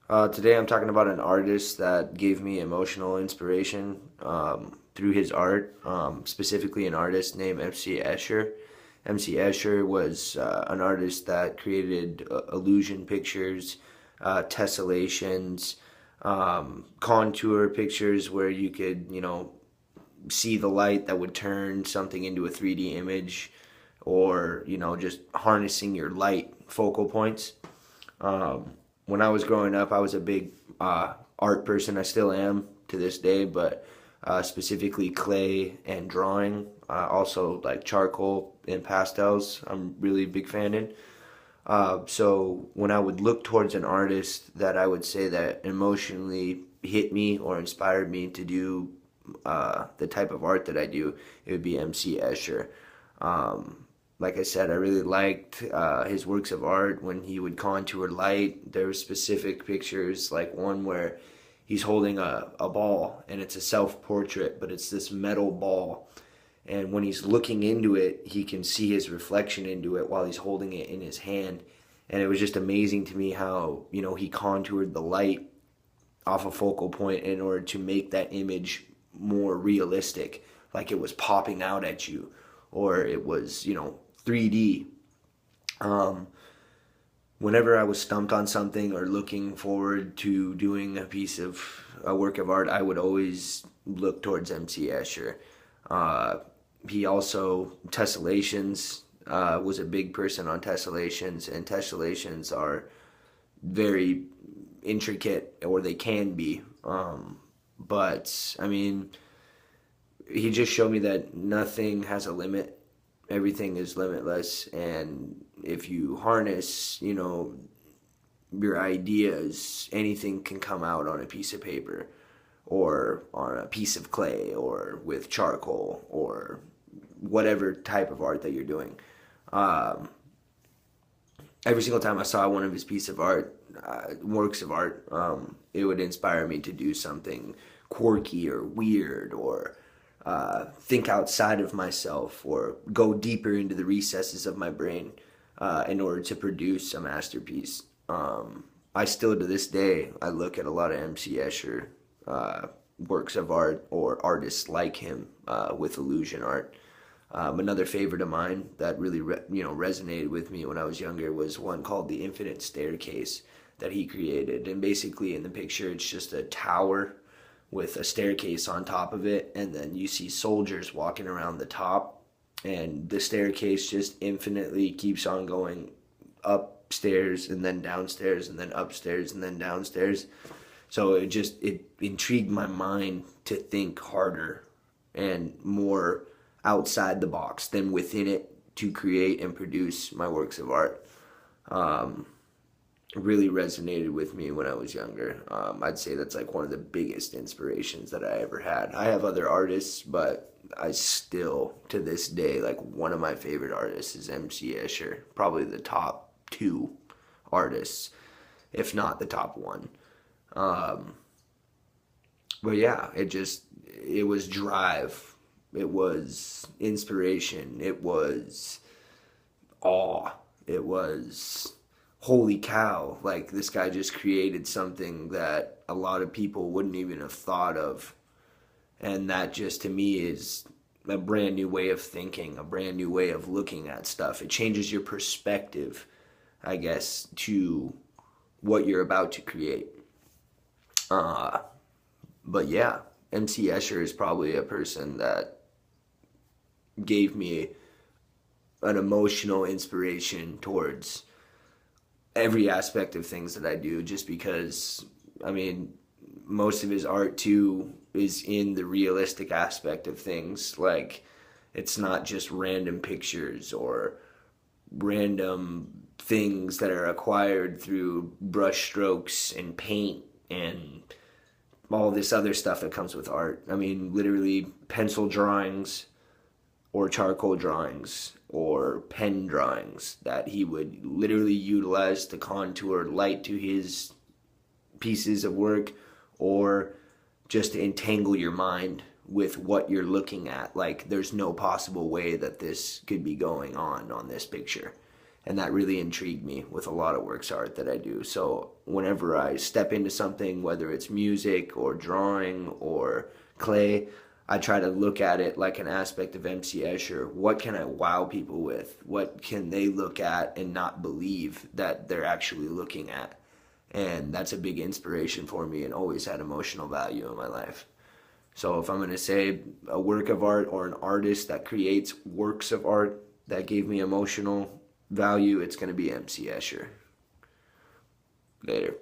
Today I'm talking about an artist that gave me emotional inspiration through his art, specifically an artist named MC Escher. MC Escher was an artist that created illusion pictures, tessellations, contour pictures where you could, see the light that would turn something into a 3D image, or, just harnessing your light focal points. When I was growing up, I was a big art person. I still am to this day, but specifically clay and drawing. Also, like charcoal and pastels, I'm really a big fan in. So when I would look towards an artist that I would say that emotionally hit me or inspired me to do the type of art that I do, it would be MC Escher. Like I said, I really liked his works of art when he would contour light. There were specific pictures, like one where he's holding a ball and it's a self-portrait, but it's this metal ball. And when he's looking into it, he can see his reflection into it while he's holding it in his hand. And it was just amazing to me how, he contoured the light off a focal point in order to make that image more realistic, like it was popping out at you, or it was, 3D. Um, Whenever I was stumped on something or looking forward to doing a work of art, I would always look towards MC Escher. He also, tessellations, was a big person on tessellations, and tessellations are very intricate, or they can be. But I mean, he just showed me that nothing has a limit. Everything is limitless, and if you harness, your ideas, anything can come out on a piece of paper, or on a piece of clay, or with charcoal, or whatever type of art that you're doing. Um, every single time I saw one of his works of art, it would inspire me to do something quirky or weird, or think outside of myself, or go deeper into the recesses of my brain in order to produce a masterpiece. I still, to this day, I look at a lot of MC Escher works of art, or artists like him with illusion art. Another favorite of mine that really resonated with me when I was younger was one called the Infinite Staircase that he created. And basically in the picture, it's just a tower with a staircase on top of it, and then you see soldiers walking around the top, and the staircase just infinitely keeps on going upstairs and then downstairs and then upstairs and then downstairs. So it intrigued my mind to think harder and more outside the box than within it to create and produce my works of art. Really resonated with me when I was younger. I'd say that's like one of the biggest inspirations that I ever had. I have other artists, but I still, to this day, like one of my favorite artists is MC Escher. Probably the top two artists, if not the top one. Um, but yeah, it was drive. It was inspiration. It was awe. It was holy cow, like this guy just created something that a lot of people wouldn't even have thought of. And that just to me is a brand new way of thinking, a brand new way of looking at stuff. It changes your perspective, I guess, to what you're about to create. Uh, but yeah, MC Escher is probably a person that gave me an emotional inspiration towards every aspect of things that I do, just because, I mean, most of his art too is in the realistic aspect of things. Like, it's not just random pictures or random things that are acquired through brush strokes and paint and all this other stuff that comes with art. I mean, literally pencil drawings or charcoal drawings or pen drawings that he would literally utilize to contour light to his pieces of work, or just to entangle your mind with what you're looking at. Like, there's no possible way that this could be going on this picture. and that really intrigued me with a lot of works of art that I do. So whenever I step into something, whether it's music or drawing or clay, I try to look at it like an aspect of MC Escher. What can I wow people with? What can they look at and not believe that they're actually looking at? And that's a big inspiration for me and always had emotional value in my life. So if I'm going to say a work of art or an artist that creates works of art that gave me emotional value, it's going to be MC Escher. Later.